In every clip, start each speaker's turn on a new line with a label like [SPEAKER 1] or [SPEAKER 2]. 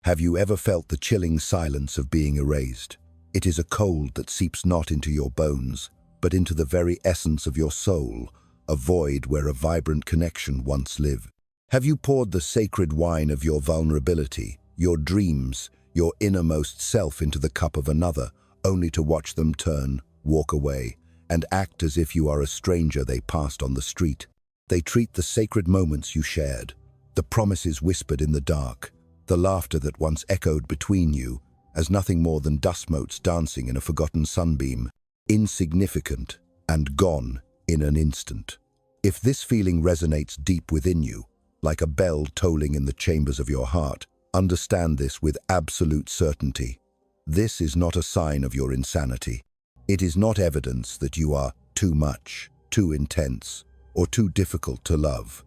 [SPEAKER 1] Have you ever felt the chilling silence of being erased? It is a cold that seeps not into your bones, but into the very essence of your soul, a void where a vibrant connection once lived. Have you poured the sacred wine of your vulnerability, your dreams, your innermost self into the cup of another, only to watch them turn, walk away, and act as if you are a stranger they passed on the street? They treat the sacred moments you shared, the promises whispered in the dark, the laughter that once echoed between you, as nothing more than dust motes dancing in a forgotten sunbeam, insignificant and gone in an instant. If this feeling resonates deep within you, like a bell tolling in the chambers of your heart, understand this with absolute certainty. This is not a sign of your insanity. It is not evidence that you are too much, too intense, or too difficult to love.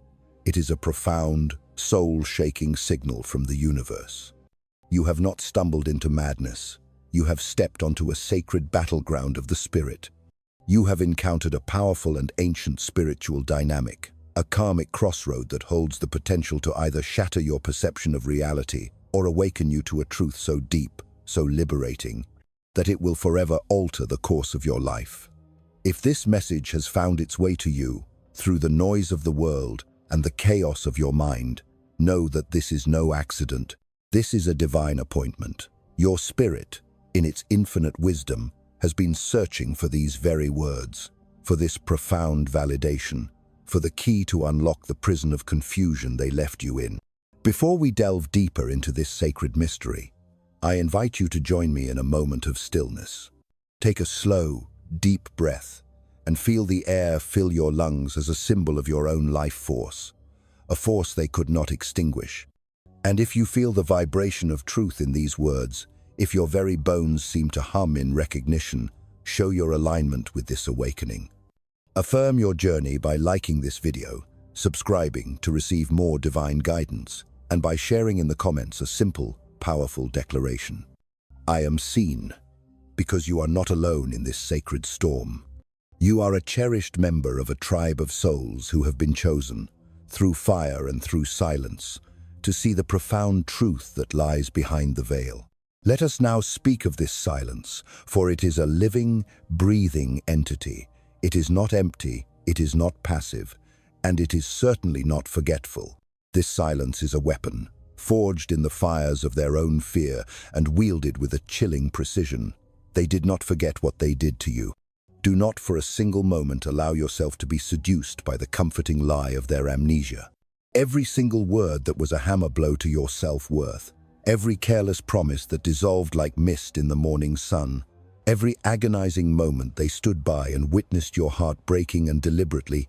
[SPEAKER 1] It is a profound, soul-shaking signal from the universe. You have not stumbled into madness. You have stepped onto a sacred battleground of the spirit. You have encountered a powerful and ancient spiritual dynamic, a karmic crossroad that holds the potential to either shatter your perception of reality or awaken you to a truth so deep, so liberating, that it will forever alter the course of your life. If this message has found its way to you, through the noise of the world and the chaos of your mind, know that this is no accident. This is a divine appointment. Your spirit, in its infinite wisdom, has been searching for these very words, for this profound validation, for the key to unlock the prison of confusion they left you in. Before we delve deeper into this sacred mystery, I invite you to join me in a moment of stillness. Take a slow, deep breath and feel the air fill your lungs as a symbol of your own life force, a force they could not extinguish. And if you feel the vibration of truth in these words, if your very bones seem to hum in recognition, show your alignment with this awakening. Affirm your journey by liking this video, subscribing to receive more divine guidance, and by sharing in the comments a simple, powerful declaration. I am seen, because you are not alone in this sacred storm. You are a cherished member of a tribe of souls who have been chosen, through fire and through silence, to see the profound truth that lies behind the veil. Let us now speak of this silence, for it is a living, breathing entity. It is not empty, it is not passive, and it is certainly not forgetful. This silence is a weapon, forged in the fires of their own fear and wielded with a chilling precision. They did not forget what they did to you. Do not for a single moment allow yourself to be seduced by the comforting lie of their amnesia. Every single word that was a hammer blow to your self-worth, every careless promise that dissolved like mist in the morning sun, every agonizing moment they stood by and witnessed your heart breaking and deliberately,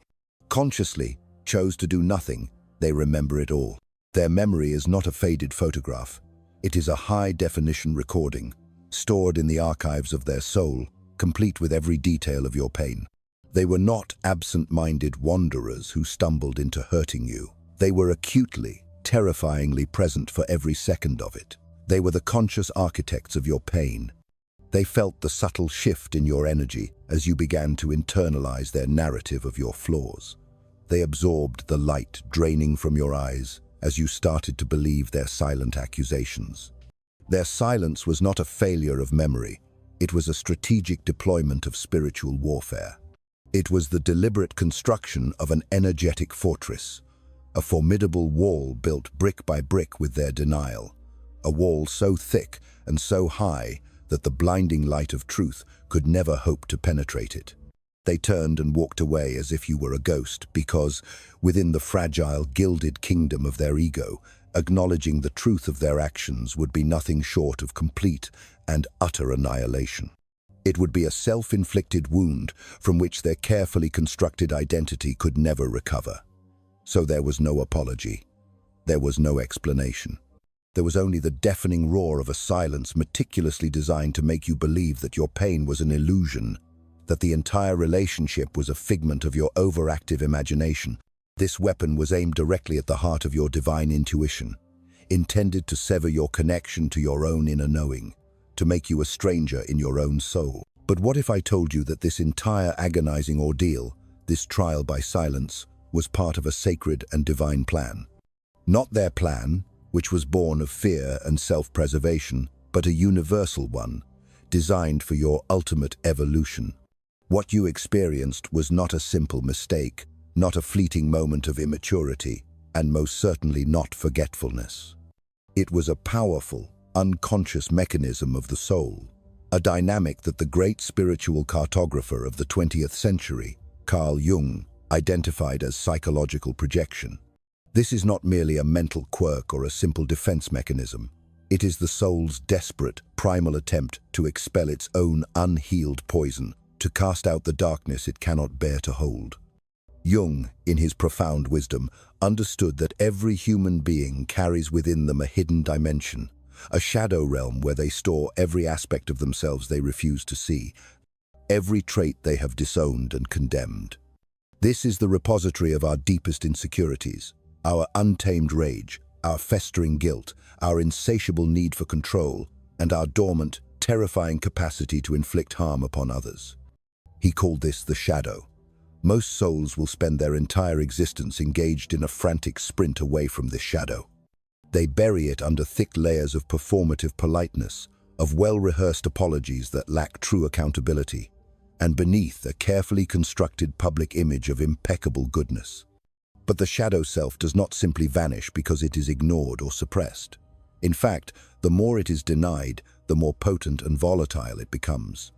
[SPEAKER 1] consciously, chose to do nothing, they remember it all. Their memory is not a faded photograph. It is a high-definition recording, stored in the archives of their soul, complete with every detail of your pain. They were not absent-minded wanderers who stumbled into hurting you. They were acutely, terrifyingly present for every second of it. They were the conscious architects of your pain. They felt the subtle shift in your energy as you began to internalize their narrative of your flaws. They absorbed the light draining from your eyes as you started to believe their silent accusations. Their silence was not a failure of memory. It was a strategic deployment of spiritual warfare. It was the deliberate construction of an energetic fortress, a formidable wall built brick by brick with their denial, a wall so thick and so high that the blinding light of truth could never hope to penetrate it. They turned and walked away as if you were a ghost because, within the fragile, gilded kingdom of their ego, acknowledging the truth of their actions would be nothing short of complete and utter annihilation. It would be a self-inflicted wound from which their carefully constructed identity could never recover. So there was no apology. There was no explanation. There was only the deafening roar of a silence meticulously designed to make you believe that your pain was an illusion, that the entire relationship was a figment of your overactive imagination. This weapon was aimed directly at the heart of your divine intuition, intended to sever your connection to your own inner knowing, to make you a stranger in your own soul. But what if I told you that this entire agonizing ordeal, this trial by silence, was part of a sacred and divine plan? Not their plan, which was born of fear and self-preservation, but a universal one, designed for your ultimate evolution. What you experienced was not a simple mistake, not a fleeting moment of immaturity, and most certainly not forgetfulness. It was a powerful, unconscious mechanism of the soul, a dynamic that the great spiritual cartographer of the 20th century, Carl Jung, identified as psychological projection. This is not merely a mental quirk or a simple defense mechanism. It is the soul's desperate, primal attempt to expel its own unhealed poison, to cast out the darkness it cannot bear to hold. Jung, in his profound wisdom, understood that every human being carries within them a hidden dimension, a shadow realm where they store every aspect of themselves they refuse to see, every trait they have disowned and condemned. This is the repository of our deepest insecurities, our untamed rage, our festering guilt, our insatiable need for control, and our dormant, terrifying capacity to inflict harm upon others. He called this the shadow. Most souls will spend their entire existence engaged in a frantic sprint away from this shadow. They bury it under thick layers of performative politeness, of well-rehearsed apologies that lack true accountability, and beneath a carefully constructed public image of impeccable goodness. But the shadow self does not simply vanish because it is ignored or suppressed. In fact, the more it is denied, the more potent and volatile it becomes.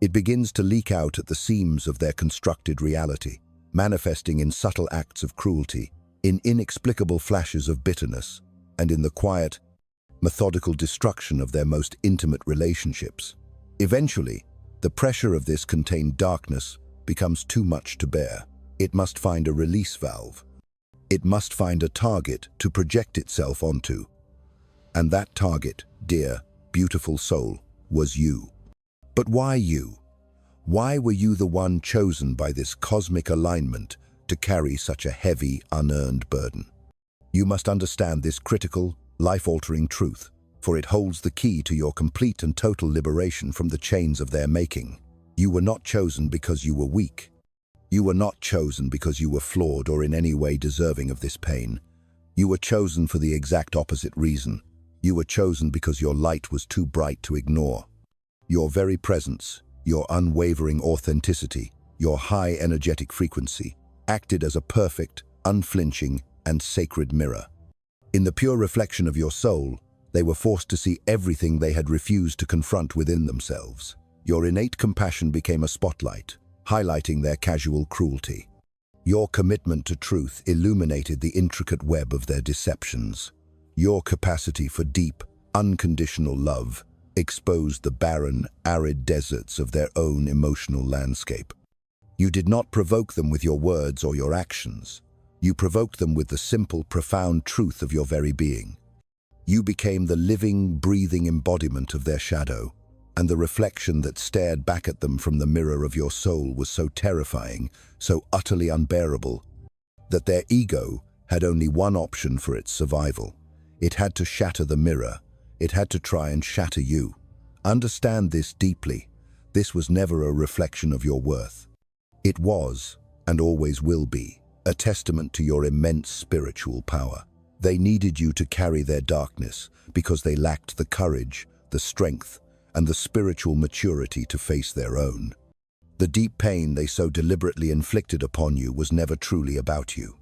[SPEAKER 1] It begins to leak out at the seams of their constructed reality, manifesting in subtle acts of cruelty, in inexplicable flashes of bitterness, and in the quiet, methodical destruction of their most intimate relationships. Eventually, the pressure of this contained darkness becomes too much to bear. It must find a release valve. It must find a target to project itself onto. And that target, dear, beautiful soul, was you. But why you? Why were you the one chosen by this cosmic alignment to carry such a heavy, unearned burden? You must understand this critical, life-altering truth, for it holds the key to your complete and total liberation from the chains of their making. You were not chosen because you were weak. You were not chosen because you were flawed or in any way deserving of this pain. You were chosen for the exact opposite reason. You were chosen because your light was too bright to ignore. Your very presence, your unwavering authenticity, your high energetic frequency, acted as a perfect, unflinching, and sacred mirror. In the pure reflection of your soul, they were forced to see everything they had refused to confront within themselves. Your innate compassion became a spotlight, highlighting their casual cruelty. Your commitment to truth illuminated the intricate web of their deceptions. Your capacity for deep, unconditional love exposed the barren, arid deserts of their own emotional landscape. You did not provoke them with your words or your actions. You provoked them with the simple, profound truth of your very being. You became the living, breathing embodiment of their shadow, and the reflection that stared back at them from the mirror of your soul was so terrifying, so utterly unbearable, that their ego had only one option for its survival. It had to shatter the mirror. It had to try and shatter you. Understand this deeply. This was never a reflection of your worth. It was, and always will be, a testament to your immense spiritual power. They needed you to carry their darkness because they lacked the courage, the strength, and the spiritual maturity to face their own. The deep pain they so deliberately inflicted upon you was never truly about you.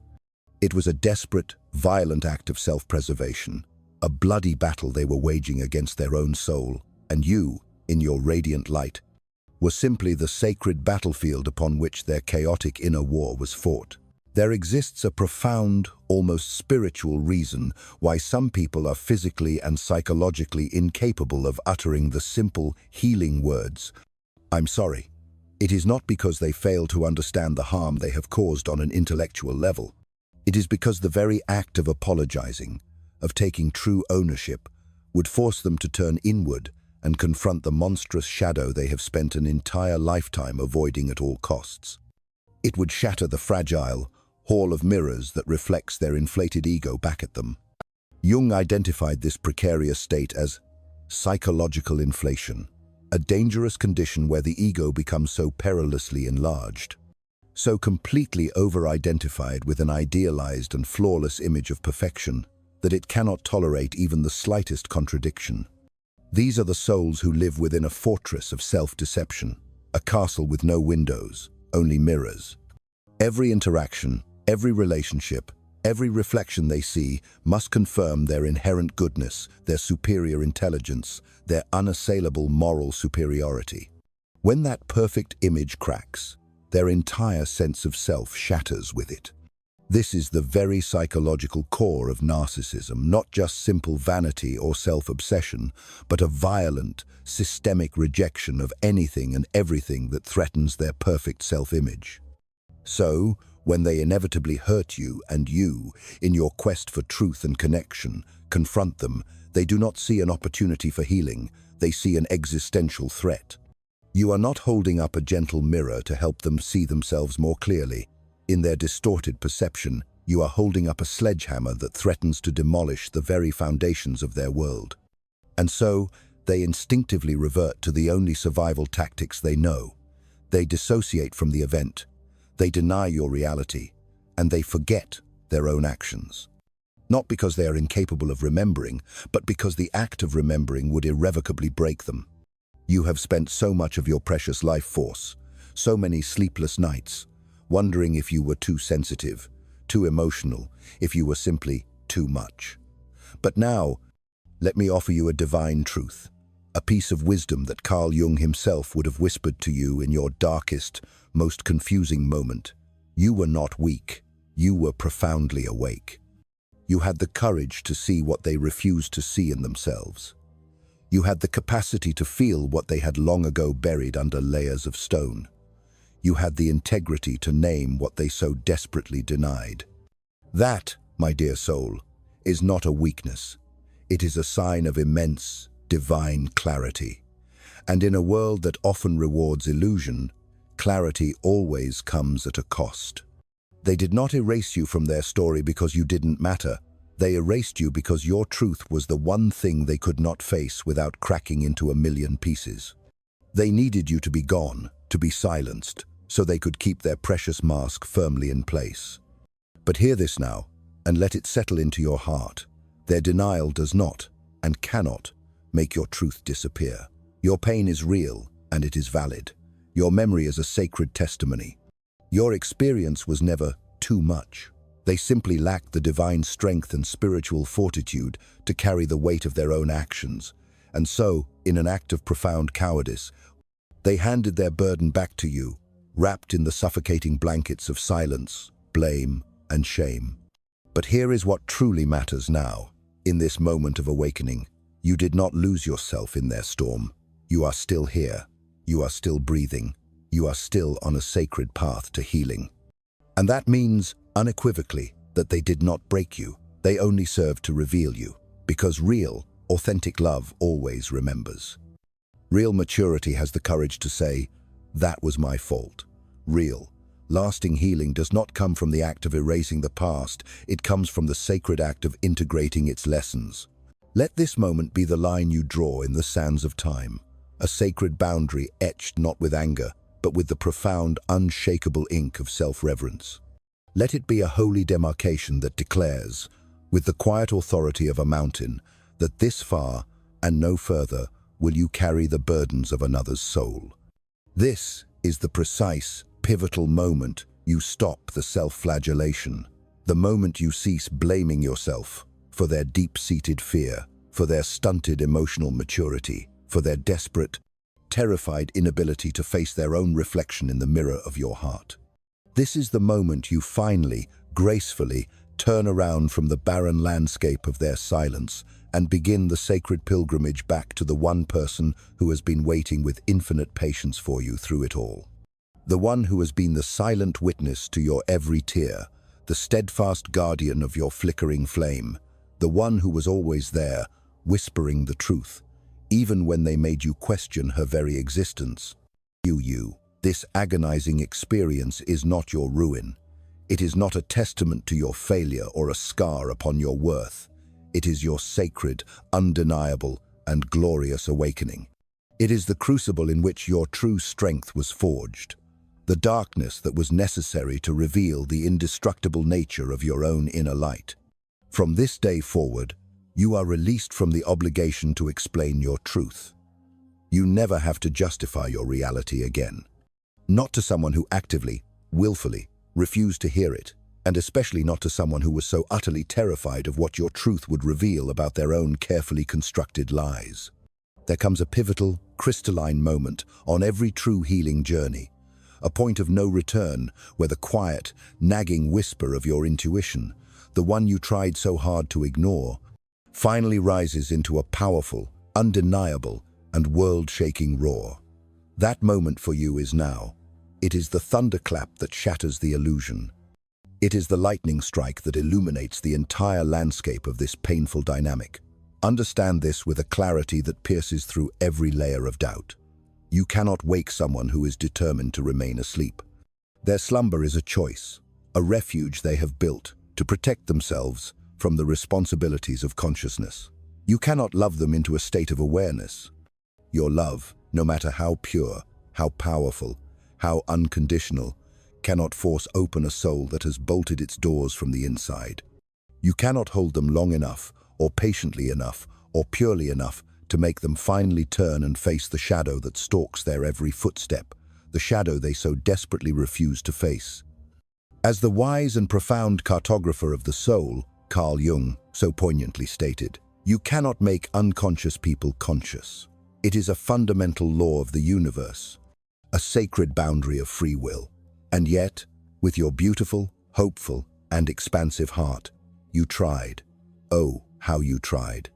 [SPEAKER 1] It was a desperate, violent act of self-preservation, a bloody battle they were waging against their own soul, and you, in your radiant light, were simply the sacred battlefield upon which their chaotic inner war was fought. There exists a profound, almost spiritual reason why some people are physically and psychologically incapable of uttering the simple, healing words, "I'm sorry." It is not because they fail to understand the harm they have caused on an intellectual level. It is because the very act of apologizing, of taking true ownership, would force them to turn inward and confront the monstrous shadow they have spent an entire lifetime avoiding at all costs. It would shatter the fragile hall of mirrors that reflects their inflated ego back at them. Jung identified this precarious state as psychological inflation, a dangerous condition where the ego becomes so perilously enlarged, so completely over-identified with an idealized and flawless image of perfection, that it cannot tolerate even the slightest contradiction. These are the souls who live within a fortress of self-deception, a castle with no windows, only mirrors. Every interaction, every relationship, every reflection they see must confirm their inherent goodness, their superior intelligence, their unassailable moral superiority. When that perfect image cracks, their entire sense of self shatters with it. This is the very psychological core of narcissism, not just simple vanity or self-obsession, but a violent, systemic rejection of anything and everything that threatens their perfect self-image. So, when they inevitably hurt you and you, in your quest for truth and connection, confront them, they do not see an opportunity for healing, they see an existential threat. You are not holding up a gentle mirror to help them see themselves more clearly. In their distorted perception, you are holding up a sledgehammer that threatens to demolish the very foundations of their world. And so, they instinctively revert to the only survival tactics they know. They dissociate from the event, they deny your reality, and they forget their own actions. Not because they are incapable of remembering, but because the act of remembering would irrevocably break them. You have spent so much of your precious life force, so many sleepless nights, wondering if you were too sensitive, too emotional, if you were simply too much. But now, let me offer you a divine truth, a piece of wisdom that Carl Jung himself would have whispered to you in your darkest, most confusing moment. You were not weak, you were profoundly awake. You had the courage to see what they refused to see in themselves. You had the capacity to feel what they had long ago buried under layers of stone. You had the integrity to name what they so desperately denied. That, my dear soul, is not a weakness. It is a sign of immense, divine clarity. And in a world that often rewards illusion, clarity always comes at a cost. They did not erase you from their story because you didn't matter. They erased you because your truth was the one thing they could not face without cracking into a million pieces. They needed you to be gone, to be silenced, so they could keep their precious mask firmly in place. But hear this now, and let it settle into your heart. Their denial does not, and cannot, make your truth disappear. Your pain is real, and it is valid. Your memory is a sacred testimony. Your experience was never too much. They simply lacked the divine strength and spiritual fortitude to carry the weight of their own actions. And so, in an act of profound cowardice, they handed their burden back to you, wrapped in the suffocating blankets of silence, blame, and shame. But here is what truly matters now. In this moment of awakening, you did not lose yourself in their storm. You are still here. You are still breathing. You are still on a sacred path to healing. And that means, unequivocally, that they did not break you. They only served to reveal you. Because real, authentic love always remembers. Real maturity has the courage to say, "That was my fault." Real, lasting healing does not come from the act of erasing the past, it comes from the sacred act of integrating its lessons. Let this moment be the line you draw in the sands of time, a sacred boundary etched not with anger, but with the profound, unshakable ink of self-reverence. Let it be a holy demarcation that declares, with the quiet authority of a mountain, that this far, and no further, will you carry the burdens of another's soul. This is the precise, pivotal moment you stop the self-flagellation, the moment you cease blaming yourself for their deep-seated fear, for their stunted emotional maturity, for their desperate, terrified inability to face their own reflection in the mirror of your heart. This is the moment you finally, gracefully, turn around from the barren landscape of their silence and begin the sacred pilgrimage back to the one person who has been waiting with infinite patience for you through it all. The one who has been the silent witness to your every tear, the steadfast guardian of your flickering flame, the one who was always there, whispering the truth, even when they made you question her very existence. This agonizing experience is not your ruin. It is not a testament to your failure or a scar upon your worth. It is your sacred, undeniable, and glorious awakening. It is the crucible in which your true strength was forged, the darkness that was necessary to reveal the indestructible nature of your own inner light. From this day forward, you are released from the obligation to explain your truth. You never have to justify your reality again. Not to someone who actively, willfully, refused to hear it, and especially not to someone who was so utterly terrified of what your truth would reveal about their own carefully constructed lies. There comes a pivotal, crystalline moment on every true healing journey, a point of no return where the quiet, nagging whisper of your intuition, the one you tried so hard to ignore, finally rises into a powerful, undeniable, and world-shaking roar. That moment for you is now. It is the thunderclap that shatters the illusion. It is the lightning strike that illuminates the entire landscape of this painful dynamic. Understand this with a clarity that pierces through every layer of doubt. You cannot wake someone who is determined to remain asleep. Their slumber is a choice, a refuge they have built to protect themselves from the responsibilities of consciousness. You cannot love them into a state of awareness. Your love, no matter how pure, how powerful, how unconditional, cannot force open a soul that has bolted its doors from the inside. You cannot hold them long enough, or patiently enough, or purely enough to make them finally turn and face the shadow that stalks their every footstep, the shadow they so desperately refuse to face. As the wise and profound cartographer of the soul, Carl Jung, so poignantly stated, you cannot make unconscious people conscious. It is a fundamental law of the universe, a sacred boundary of free will. And yet, with your beautiful, hopeful, and expansive heart, you tried. Oh, how you tried.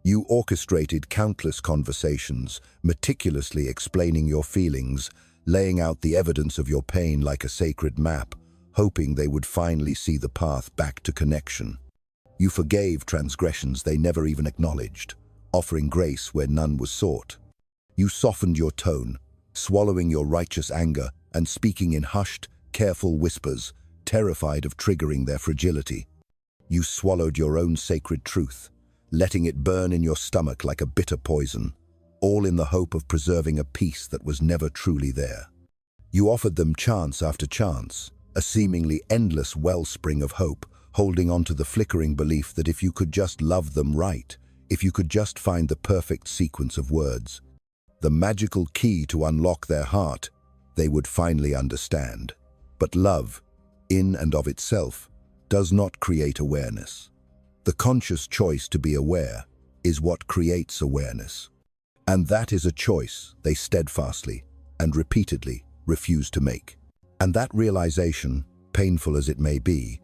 [SPEAKER 1] You orchestrated countless conversations, meticulously explaining your feelings, laying out the evidence of your pain like a sacred map, hoping they would finally see the path back to connection. You forgave transgressions they never even acknowledged, offering grace where none was sought. You softened your tone, swallowing your righteous anger and speaking in hushed, careful whispers, terrified of triggering their fragility. You swallowed your own sacred truth, letting it burn in your stomach like a bitter poison, all in the hope of preserving a peace that was never truly there. You offered them chance after chance, a seemingly endless wellspring of hope, holding on to the flickering belief that if you could just love them right, if you could just find the perfect sequence of words, the magical key to unlock their heart, they would finally understand. But love, in and of itself, does not create awareness. The conscious choice to be aware is what creates awareness. And that is a choice they steadfastly and repeatedly refuse to make. And that realization, painful as it may be,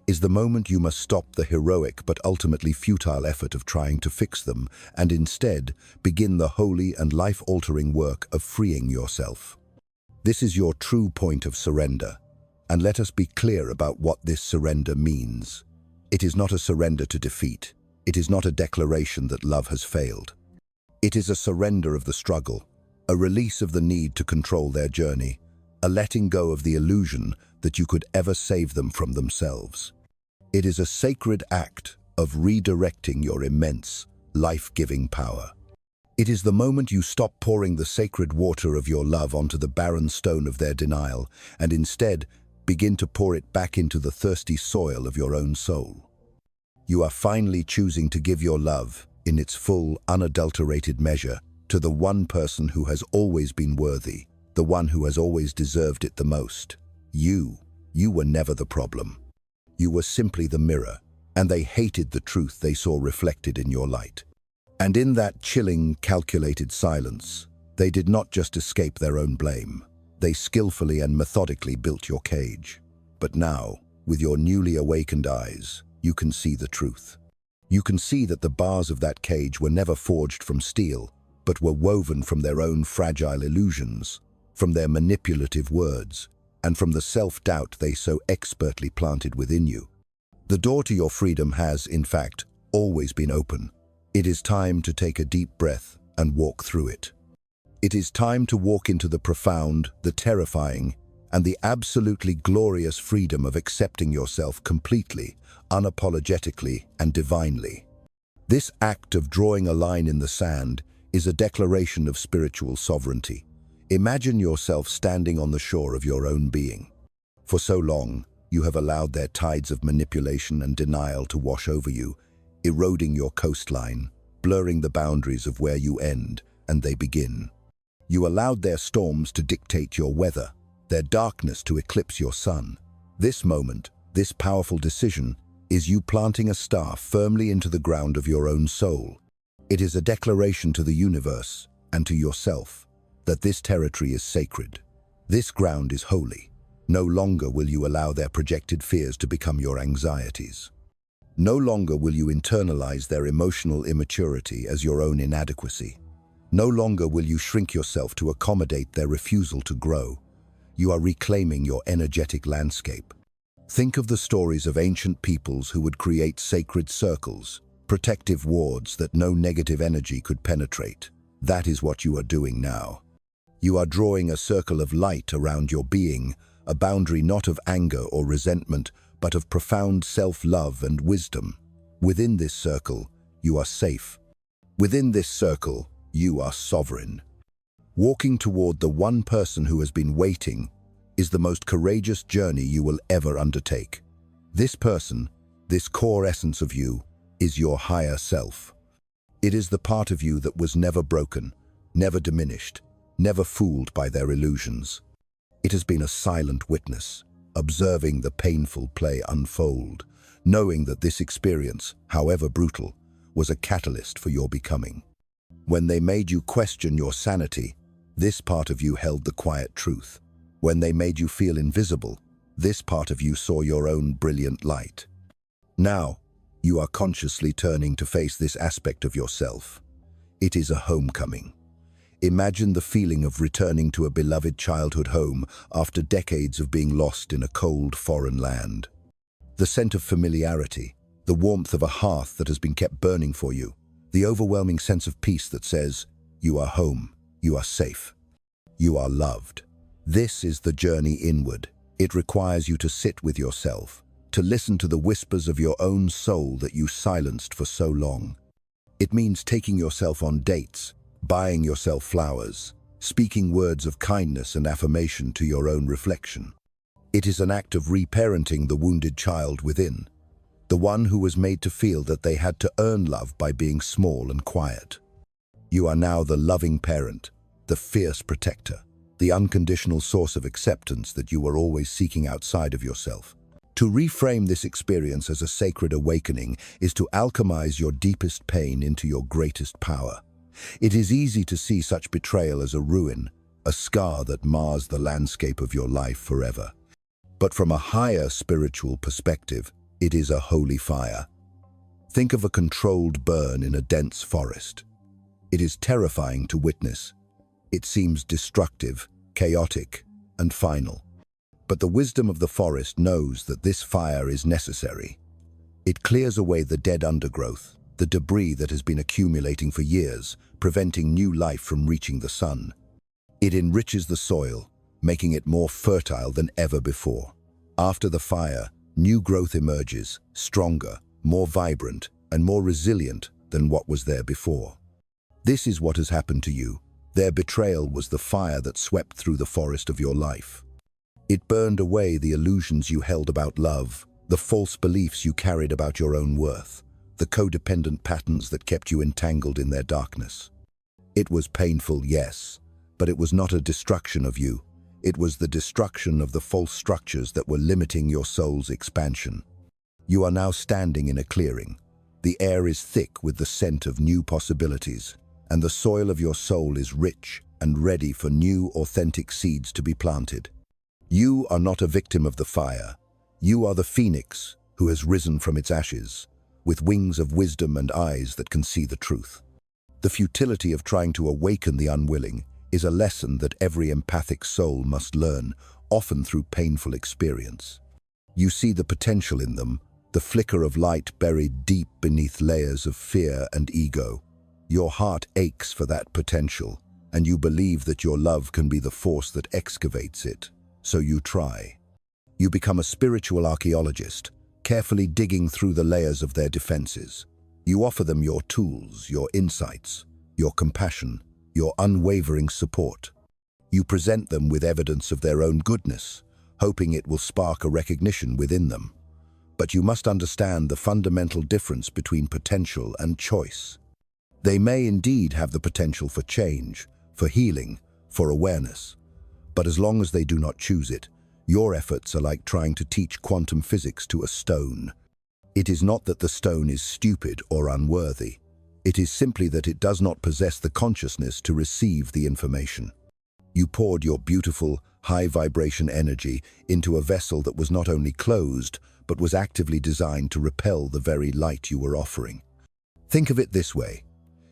[SPEAKER 1] is the moment you must stop the heroic but ultimately futile effort of trying to fix them and instead begin the holy and life-altering work of freeing yourself. This is your true point of surrender, and let us be clear about what this surrender means. It is not a surrender to defeat. It is not a declaration that love has failed. It is a surrender of the struggle, a release of the need to control their journey, a letting go of the illusion that you could ever save them from themselves. It is a sacred act of redirecting your immense, life-giving power. It is the moment you stop pouring the sacred water of your love onto the barren stone of their denial and instead begin to pour it back into the thirsty soil of your own soul. You are finally choosing to give your love, in its full, unadulterated measure, to the one person who has always been worthy, the one who has always deserved it the most. You were never the problem. You were simply the mirror, and they hated the truth they saw reflected in your light. And in that chilling, calculated silence, they did not just escape their own blame. They skillfully and methodically built your cage. But now, with your newly awakened eyes, you can see the truth. You can see that the bars of that cage were never forged from steel, but were woven from their own fragile illusions, from their manipulative words, and from the self-doubt they so expertly planted within you. The door to your freedom has, in fact, always been open. It is time to take a deep breath and walk through it. It is time to walk into the profound, the terrifying, and the absolutely glorious freedom of accepting yourself completely, unapologetically, and divinely. This act of drawing a line in the sand is a declaration of spiritual sovereignty. Imagine yourself standing on the shore of your own being. For so long, You have allowed their tides of manipulation and denial to wash over you, eroding your coastline, blurring the boundaries of where you end and they begin. You allowed their storms to dictate your weather, their darkness to eclipse your sun. This moment, this powerful decision, is you planting a star firmly into the ground of your own soul. It is a declaration to the universe and to yourself that this territory is sacred. This ground is holy. No longer will you allow their projected fears to become your anxieties. No longer will you internalize their emotional immaturity as your own inadequacy. No longer will you shrink yourself to accommodate their refusal to grow. You are reclaiming your energetic landscape. Think of the stories of ancient peoples who would create sacred circles, protective wards that no negative energy could penetrate. That is what you are doing now. You are drawing a circle of light around your being, a boundary not of anger or resentment, but of profound self-love and wisdom. Within this circle, you are safe. Within this circle, you are sovereign. Walking toward the one person who has been waiting is the most courageous journey you will ever undertake. This person, this core essence of you, is your higher self. It is the part of you that was never broken, never diminished, never fooled by their illusions. It has been a silent witness, observing the painful play unfold, knowing that this experience, however brutal, was a catalyst for your becoming. When they made you question your sanity, this part of you held the quiet truth. When they made you feel invisible, this part of you saw your own brilliant light. Now, you are consciously turning to face this aspect of yourself. It is a homecoming. Imagine the feeling of returning to a beloved childhood home after decades of being lost in a cold foreign land. The scent of familiarity, the warmth of a hearth that has been kept burning for you, the overwhelming sense of peace that says, you are home, you are safe, you are loved. This is the journey inward. It requires you to sit with yourself, to listen to the whispers of your own soul that you silenced for so long. It means taking yourself on dates, buying yourself flowers, speaking words of kindness and affirmation to your own reflection. It is an act of reparenting the wounded child within, the one who was made to feel that they had to earn love by being small and quiet. You are now the loving parent, the fierce protector, the unconditional source of acceptance that you were always seeking outside of yourself. To reframe this experience as a sacred awakening is to alchemize your deepest pain into your greatest power. It is easy to see such betrayal as a ruin, a scar that mars the landscape of your life forever. But from a higher spiritual perspective, it is a holy fire. Think of a controlled burn in a dense forest. It is terrifying to witness. It seems destructive, chaotic, and final. But the wisdom of the forest knows that this fire is necessary. It clears away the dead undergrowth, the debris that has been accumulating for years, preventing new life from reaching the sun. It enriches the soil, making it more fertile than ever before. After the fire, new growth emerges, stronger, more vibrant, and more resilient than what was there before. This is what has happened to you. Their betrayal was the fire that swept through the forest of your life. It burned away the illusions you held about love, the false beliefs you carried about your own worth, the codependent patterns that kept you entangled in their darkness. It was painful, yes, but it was not a destruction of you. It was the destruction of the false structures that were limiting your soul's expansion. You are now standing in a clearing. The air is thick with the scent of new possibilities, and the soil of your soul is rich and ready for new, authentic seeds to be planted. You are not a victim of the fire. You are the phoenix who has risen from its ashes, with wings of wisdom and eyes that can see the truth. The futility of trying to awaken the unwilling is a lesson that every empathic soul must learn, often through painful experience. You see the potential in them, the flicker of light buried deep beneath layers of fear and ego. Your heart aches for that potential, and you believe that your love can be the force that excavates it. So you try. You become a spiritual archaeologist, carefully digging through the layers of their defenses. You offer them your tools, your insights, your compassion, your unwavering support. You present them with evidence of their own goodness, hoping it will spark a recognition within them. But you must understand the fundamental difference between potential and choice. They may indeed have the potential for change, for healing, for awareness. But as long as they do not choose it, your efforts are like trying to teach quantum physics to a stone. It is not that the stone is stupid or unworthy. It is simply that it does not possess the consciousness to receive the information. You poured your beautiful, high-vibration energy into a vessel that was not only closed, but was actively designed to repel the very light you were offering. Think of it this way.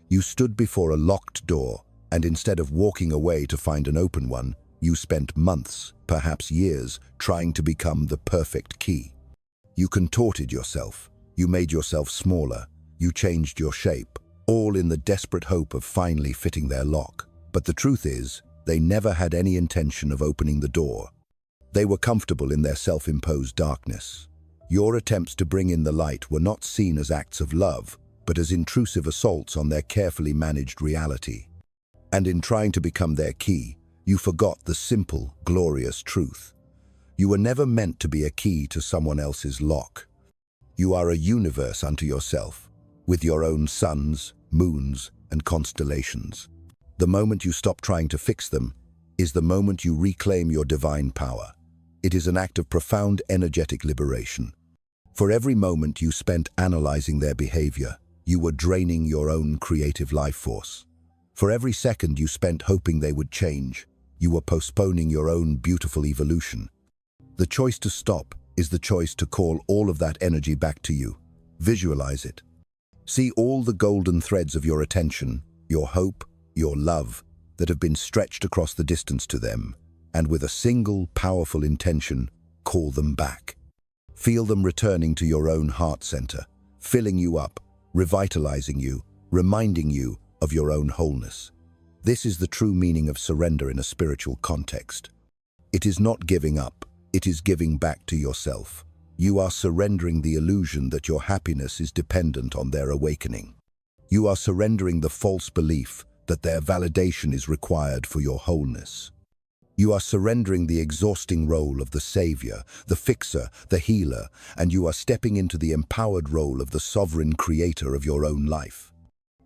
[SPEAKER 1] You stood before a locked door, and instead of walking away to find an open one, you spent months, perhaps years, trying to become the perfect key. You contorted yourself, you made yourself smaller, you changed your shape, all in the desperate hope of finally fitting their lock. But the truth is, they never had any intention of opening the door. They were comfortable in their self-imposed darkness. Your attempts to bring in the light were not seen as acts of love, but as intrusive assaults on their carefully managed reality. And in trying to become their key, you forgot the simple, glorious truth. You were never meant to be a key to someone else's lock. You are a universe unto yourself, with your own suns, moons, and constellations. The moment you stop trying to fix them is the moment you reclaim your divine power. It is an act of profound energetic liberation. For every moment you spent analyzing their behavior, you were draining your own creative life force. For every second you spent hoping they would change, you were postponing your own beautiful evolution. The choice to stop is the choice to call all of that energy back to you. Visualize it. See all the golden threads of your attention, your hope, your love, that have been stretched across the distance to them, and with a single powerful intention, call them back. Feel them returning to your own heart center, filling you up, revitalizing you, reminding you of your own wholeness. This is the true meaning of surrender in a spiritual context. It is not giving up, it is giving back to yourself. You are surrendering the illusion that your happiness is dependent on their awakening. You are surrendering the false belief that their validation is required for your wholeness. You are surrendering the exhausting role of the savior, the fixer, the healer, and you are stepping into the empowered role of the sovereign creator of your own life.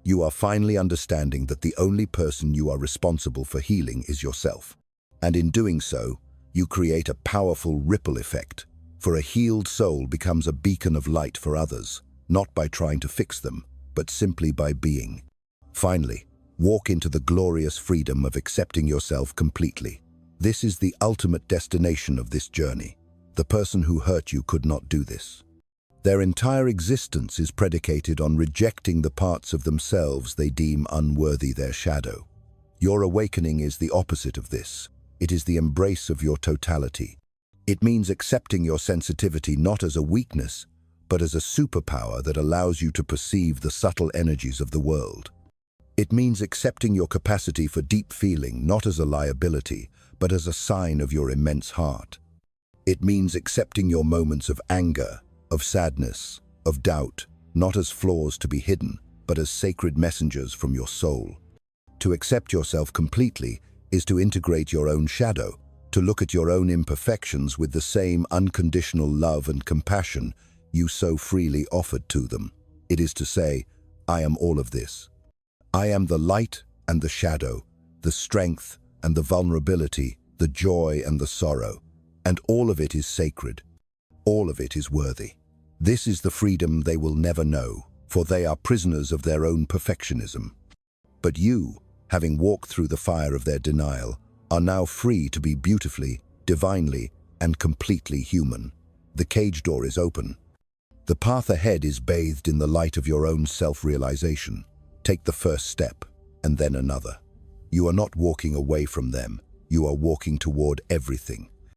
[SPEAKER 1] You are finally understanding that the only person you are responsible for healing is yourself. And in doing so, you create a powerful ripple effect, for a healed soul becomes a beacon of light for others, not by trying to fix them, but simply by being. Finally, walk into the glorious freedom of accepting yourself completely. This is the ultimate destination of this journey. The person who hurt you could not do this. Their entire existence is predicated on rejecting the parts of themselves they deem unworthy their shadow. Your awakening is the opposite of this. It is the embrace of your totality. It means accepting your sensitivity not as a weakness, but as a superpower that allows you to perceive the subtle energies of the world. It means accepting your capacity for deep feeling not as a liability, but as a sign of your immense heart. It means accepting your moments of anger, of sadness, of doubt, not as flaws to be hidden, but as sacred messengers from your soul. To accept yourself completely is to integrate your own shadow, to look at your own imperfections with the same unconditional love and compassion you so freely offered to them. It is to say, I am all of this. I am the light and the shadow, the strength and the vulnerability, the joy and the sorrow, and all of it is sacred. All of it is worthy. This is the freedom they will never know, for they are prisoners of their own perfectionism. But you, having walked through the fire of their denial, are now free to be beautifully, divinely, and completely human. The cage door is open. The path ahead is bathed in the light of your own self-realization. Take the first step, and then another. You are not walking away from them. You are walking toward everything.